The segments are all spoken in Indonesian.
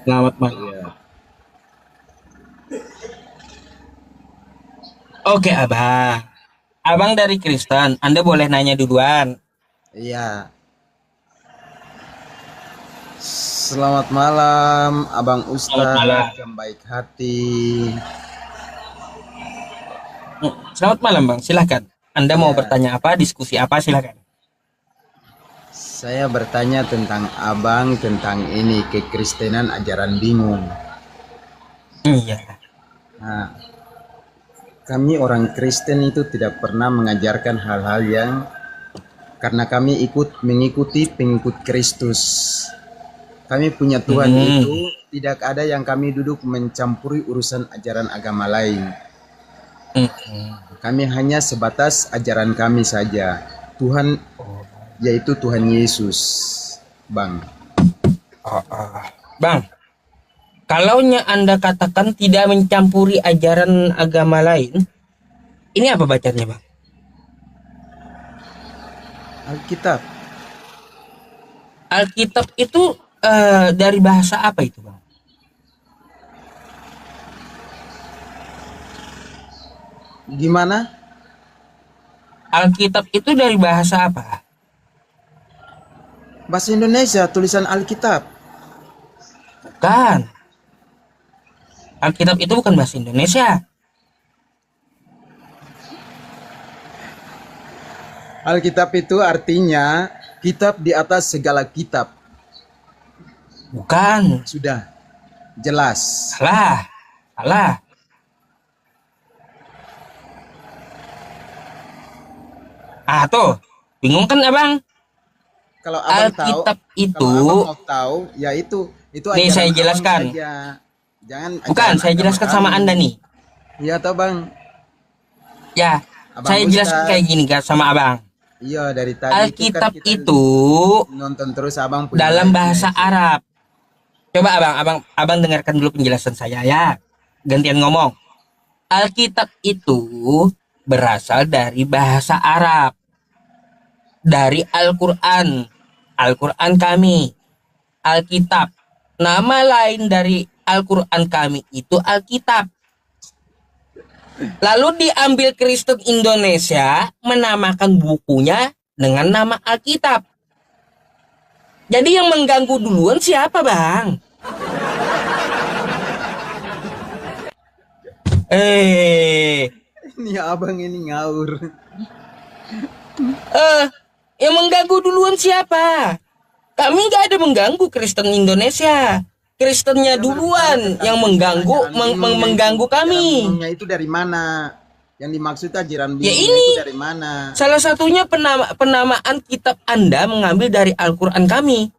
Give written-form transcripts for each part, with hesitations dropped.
Selamat malam. Iya, Oke, Abang. Abang dari Kristen, Anda boleh nanya duluan. iya. Selamat malam, Abang Selamat malam. Ustadz yang baik hati. Selamat malam, Bang. Silahkan. Anda mau Iya, bertanya apa, diskusi apa, silahkan. saya bertanya tentang Abang tentang ini kekristenan ajaran bingung. Iya. Nah, kami orang Kristen itu tidak pernah mengajarkan hal-hal yang karena kami mengikuti pengikut Kristus. Kami punya Tuhan itu Hmm. tidak ada yang kami duduk mencampuri urusan ajaran agama lain. Hmm. Kami hanya sebatas ajaran kami saja. Tuhan Oh, yaitu Tuhan Yesus, Bang. oh, oh. Bang, kalaunya Anda katakan tidak mencampuri ajaran agama lain, ini apa bacanya, Bang? Alkitab. Alkitab itu dari bahasa apa itu, Bang? Gimana? Alkitab itu dari bahasa apa? Bahasa Indonesia, tulisan Alkitab. Bukan. Alkitab itu bukan bahasa Indonesia. Alkitab itu artinya kitab di atas segala kitab. Bukan. Sudah jelas. Salah. Salah. Ah, tuh. Bingung kan, Abang? Kalau abang tahu, Alkitab kalau itu, abang mau tahu, ya itu nih ajaran saya abang jelaskan. saja. Jangan Bukan, ajaran saya agama jelaskan sama Anda kami. nih. Iya toh bang, Ya, abang saya jelaskan kayak Ustadz. gini kan sama Abang. Iya dari tadi itu kan Alkitab kita itu nonton terus abang punya dalam live-nya bahasa itu. Arab. Coba Abang dengarkan dulu penjelasan saya ya. Gantian ngomong. Alkitab itu berasal dari bahasa Arab, dari Al-Quran. Al-Quran kami, Alkitab. Nama lain dari Al-Quran kami itu Alkitab. Lalu diambil Kristen Indonesia menamakan bukunya dengan nama Alkitab. Jadi yang mengganggu duluan siapa, Bang? Eh, Ini abang ini ngawur. eh, yang mengganggu duluan siapa? Kami nggak ada mengganggu Kristen Indonesia. Kristennya Kita berbicara duluan tentang yang tujuan mengganggu ajaran bingungnya itu. mengganggu Ajaran kami. bingungnya itu dari mana? Yang dimaksud ajaran Ya bingungnya itu ini dari mana? salah satunya penamaan kitab Anda mengambil dari Al-Quran kami.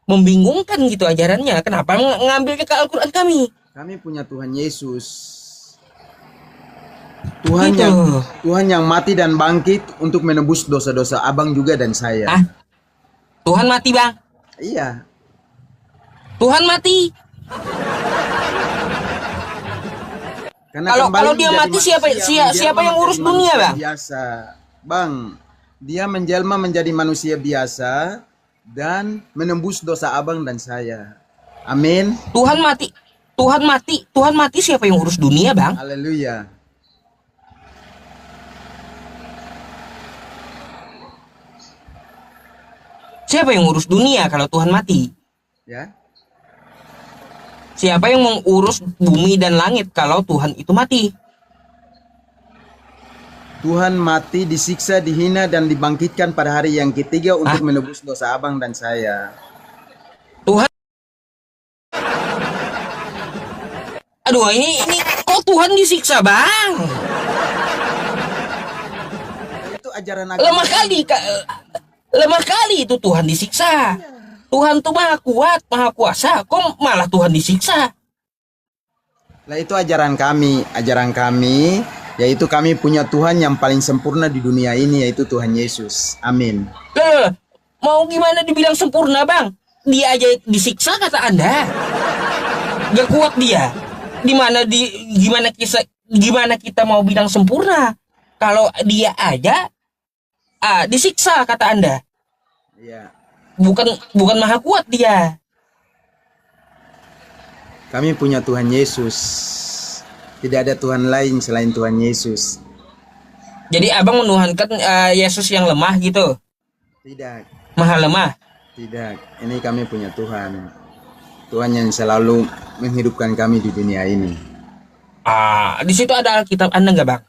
Membingungkan gitu ajarannya. Kenapa mengambilnya ke Al-Quran kami? Kami punya Tuhan Yesus. Tuhan Gitu. yang Tuhan yang mati dan bangkit untuk menebus dosa-dosa abang juga dan saya. Ah, Tuhan mati, Bang. Iya, Tuhan mati. karena Kalau kembali kalau dia menjadi mati siapa manusia, menjelma siapa yang menjadi urus dunia, manusia Bang? biasa. Bang, dia menjelma menjadi manusia biasa dan menembus dosa abang dan saya. Amin. Tuhan mati. Tuhan mati. Tuhan mati siapa yang urus dunia, Bang? Haleluya. Siapa yang urus dunia kalau Tuhan mati? Ya. Siapa yang mengurus bumi dan langit kalau Tuhan itu mati? Tuhan mati, disiksa, dihina, dan dibangkitkan pada hari yang ketiga Ah, untuk menebus dosa abang dan saya. Tuhan. Aduh, ini kok Tuhan disiksa, Bang? Itu ajaran agama Lemah kami. kali, lemah kali itu Tuhan disiksa. Tuhan tuh maha kuat, maha kuasa. Kok malah Tuhan disiksa? Lah itu ajaran kami yaitu kami punya Tuhan yang paling sempurna di dunia ini yaitu Tuhan Yesus. Amin. Loh, mau gimana dibilang sempurna, Bang? Dia aja disiksa kata Anda. Gak kuat dia. Gimana kita mau bilang sempurna? Kalau dia aja disiksa kata Anda. Iya. Bukan bukan maha kuat dia. Kami punya Tuhan Yesus. Tidak ada Tuhan lain selain Tuhan Yesus. Jadi abang menuhankan Yesus yang lemah gitu, Tidak, maha lemah. tidak. Ini kami punya Tuhan. Tuhan yang selalu menghidupkan kami di dunia ini. Di situ ada Alkitab Anda nggak bang?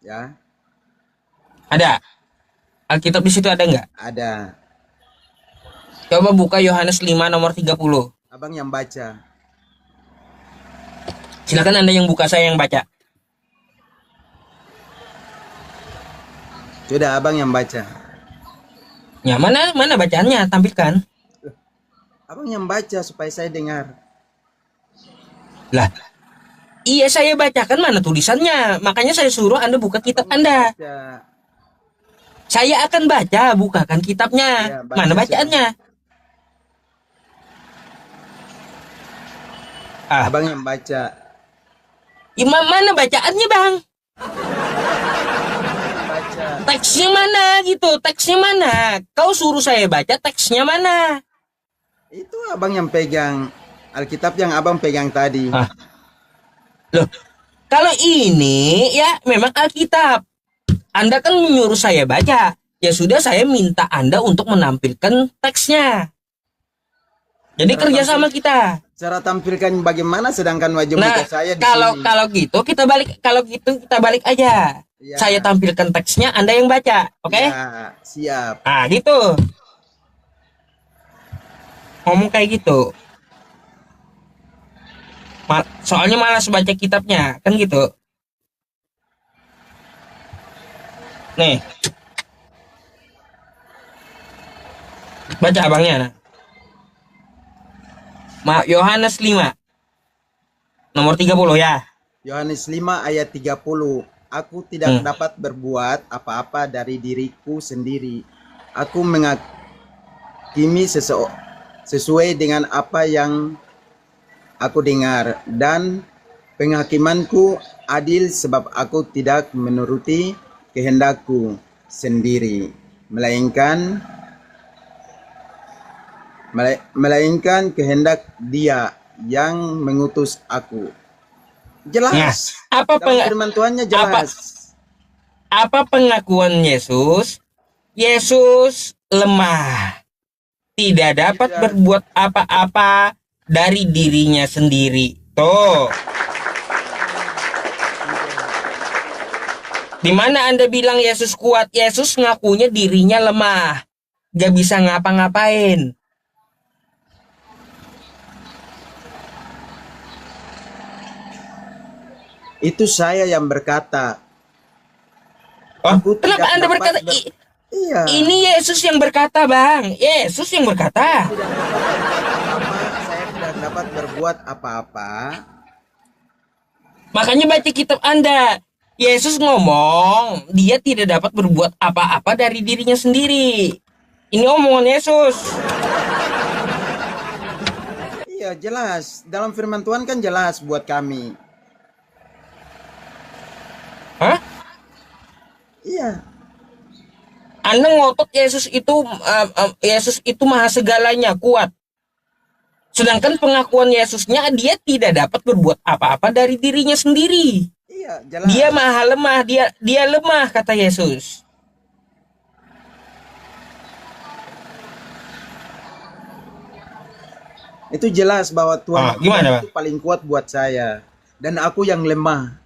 Ya, Ada. Alkitab di situ ada nggak? ada. Coba buka Yohanes 5 nomor 30. Abang yang baca. Silakan Anda yang buka, saya yang baca. Sudah, abang yang baca. Ya, mana bacaannya, tampilkan. Abang yang baca supaya saya dengar. Lah, iya saya bacakan, mana tulisannya. Makanya saya suruh Anda buka kitab Anda. Baca. Saya akan baca, bukakan kitabnya. Ya, baca Mana bacaannya? Abang yang baca. Mana bacaannya bang? Baca. Teksnya mana gitu? Teksnya mana? Kau suruh saya baca, teksnya mana? Itu abang yang pegang. Alkitab yang abang pegang tadi. Loh, kalau ini ya memang Alkitab. Anda kan menyuruh saya baca. Ya sudah, saya minta Anda untuk menampilkan teksnya. Jadi kerjasama kita. Cara tampilkan bagaimana sedangkan wajah Nah, muka saya di kalau sini. kalau gitu kita balik aja. Ya. Saya tampilkan teksnya, Anda yang baca, oke? Ya, siap. Gitu. Ngomong kayak gitu. Soalnya malas baca kitabnya, kan gitu. Nih. Baca abangnya. Nah. Yohanes 5 nomor 30 ya. Yohanes 5 ayat 30. Aku tidak dapat berbuat apa-apa dari diriku sendiri. Aku menghakimi sesuai dengan apa yang aku dengar, dan penghakimanku adil sebab aku tidak menuruti kehendakku sendiri, melainkan kehendak Dia yang mengutus aku. Jelas. Nah, dalam firman Tuhannya jelas. Apa pengakuan Yesus? Yesus lemah, tidak dapat berbuat apa-apa dari dirinya sendiri. Tuh. Di mana Anda bilang Yesus kuat? Yesus ngakunya dirinya lemah, gak bisa ngapa-ngapain. Itu saya yang berkata. Kenapa Anda berkata? Iya. Ini Yesus yang berkata, Bang. Yesus yang berkata. Saya tidak dapat berbuat apa-apa. Makanya baca kitab Anda. Yesus ngomong, dia tidak dapat berbuat apa-apa dari dirinya sendiri. Ini omongan Yesus. Iya, jelas. Dalam firman Tuhan kan jelas buat kami. Hah? Iya. Anda ngotot Yesus itu maha segalanya, kuat. Sedangkan pengakuan Yesusnya, dia tidak dapat berbuat apa-apa dari dirinya sendiri. Iya, jelas. Dia maha lemah, dia lemah, kata Yesus. Itu jelas bahwa Tuhan Gimana, itu paling kuat buat saya, dan aku yang lemah.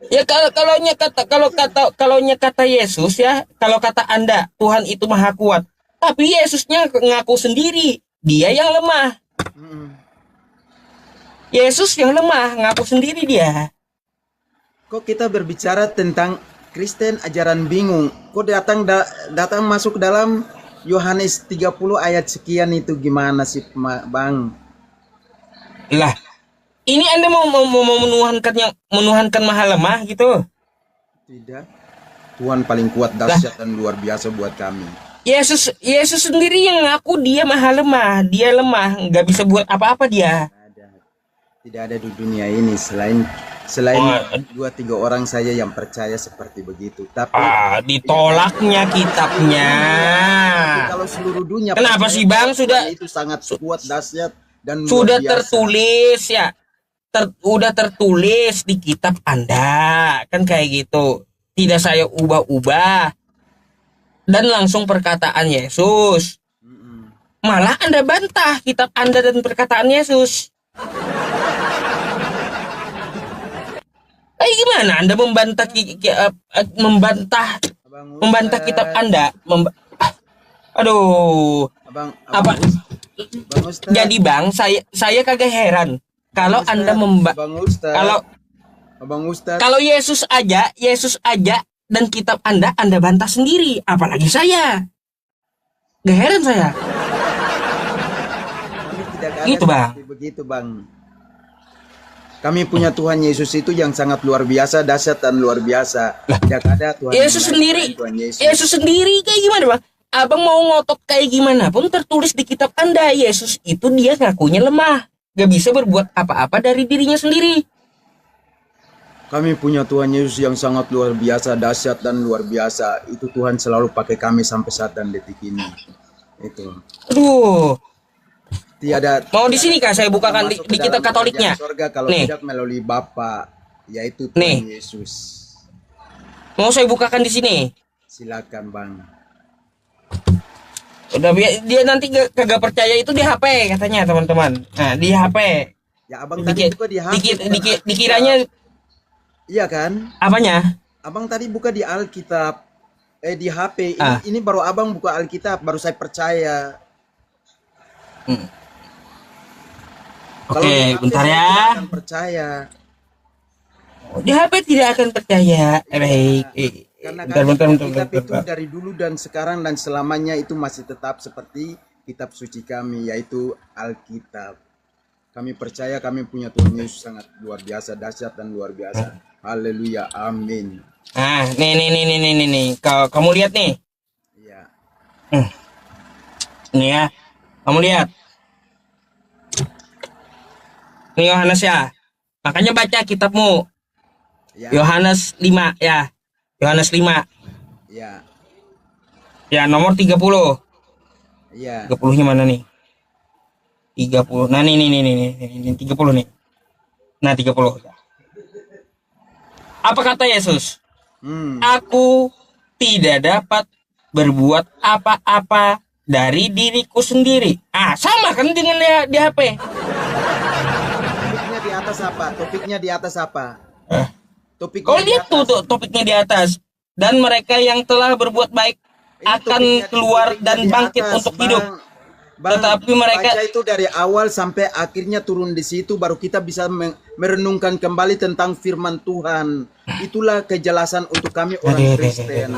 Ya kalau kata Yesus ya, kalau kata Anda Tuhan itu maha kuat, tapi Yesusnya ngaku sendiri dia yang lemah. Yesus yang lemah, ngaku sendiri dia. Kok kita berbicara tentang Kristen ajaran bingung? Kok datang masuk dalam Yohanes 30 ayat sekian itu gimana sih, Bang? Lah, ini Anda mau menuhankan maha lemah gitu? Tidak. Tuhan paling kuat, dahsyat dan luar biasa buat kami. Yesus sendiri yang ngaku dia maha lemah, dia lemah, nggak bisa buat apa-apa dia. Tidak ada di dunia ini selain 2-3 orang saja yang percaya seperti begitu. Tapi ditolaknya kitabnya. Kalau seluruh dunia, kenapa sih Bang sudah itu sangat kuat, dahsyat dan Sudah luar biasa. tertulis ya. Udah tertulis di kitab Anda. Kan kayak gitu. Tidak saya ubah-ubah. Dan langsung perkataan Yesus. Mm-mm. Malah Anda bantah kitab Anda dan perkataan Yesus. Gimana Anda membantah membantah Abang kitab Ustadz, Anda? Aduh. abang Apa? Bang Ustadz, Jadi Bang, saya kagak heran kalau Bang Anda Ustadz, Bang Ustadz, kalau Abang Ustadz, kalau Yesus aja dan kitab Anda bantah sendiri, apalagi saya. Gak heran saya. kami tidak ada Gitu, Bang. seperti begitu, Bang. Kami punya Tuhan Yesus itu yang sangat luar biasa, dahsyat dan luar biasa. Tidak ada Tuhan Yesus yang lain sendiri, selain Tuhan Yesus. Yesus sendiri kayak gimana Bang? Abang mau ngotot kayak gimana pun tertulis di kitab Anda, Yesus itu dia ngakunya lemah, gak bisa berbuat apa-apa dari dirinya sendiri. Kami punya Tuhan Yesus yang sangat luar biasa, dahsyat dan luar biasa. Itu Tuhan selalu pakai kami sampai saat dan detik ini. Itu. Aduh, Tiada. mau di sini kah saya bukakan masuk di ke kitab dalam Katoliknya? kerajaan Sorga kalau Nih. tidak melalui Bapa, yaitu Tuhan Nih. Yesus. Mau saya bukakan di sini. Silakan, Bang. Udah dia nanti kagak percaya itu di HP katanya teman-teman. Nah, di HP. Ya, Abang tadi buka di HP. Dikiranya Iya kan? apanya? Abang tadi buka di Alkitab. Di HP. Ah. Ini baru Abang buka Alkitab, baru saya percaya. Kalau di Oke, HP bentar saya ya. tidak akan percaya. Di HP tidak akan percaya. Baik. Karena Bentar. kitab itu dari dulu dan sekarang dan selamanya itu masih tetap seperti kitab suci kami, yaitu Alkitab. Kami percaya kami punya Tuhan Yesus sangat luar biasa, dahsyat dan luar biasa. Haleluya, amin. Nah, nih. Kamu lihat nih. Iya. Nih ya. Kamu lihat. Nih Yohanes ya. Makanya baca kitabmu. Ya. Yohanes 5 ya. Yohanes 5. Iya. Ya, nomor 30. Iya. 30-nya mana nih? 30. Nah, nih 30 nih. Nah, 30. Apa kata Yesus? Aku tidak dapat berbuat apa-apa dari diriku sendiri. Sama kan dengan di HP. Topiknya di atas apa? Topiknya di atas apa? Topiknya Kau di lihat atas. tuh topiknya di atas. Dan mereka yang telah berbuat baik Ini akan keluar topiknya dan di bangkit atas, untuk Bang. hidup. Bang, Tetapi mereka- baca itu dari awal sampai akhirnya turun di situ, baru kita bisa merenungkan kembali tentang firman Tuhan. Itulah kejelasan untuk kami orang Kristen.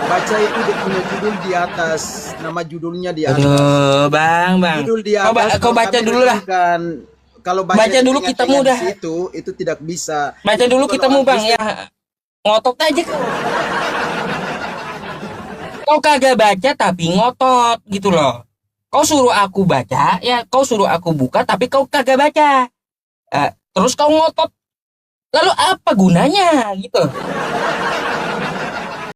Baca itu dia punya judul di atas, nama judulnya di atas. Aduh, Bang. Judul di atas. Kau kalau baca kami dulu lah. renungkan, kalau Baca dulu ingat-ingat kitabmu di dah. situ, itu tidak bisa. Baca Itu dulu kalau kitabmu, orang Bang. Kristen- Ya, ngotot aja kau. Kau kagak baca tapi ngotot gitu loh. Kau suruh aku baca, ya kau suruh aku buka tapi kau kagak baca. Terus kau ngotot. Lalu apa gunanya gitu?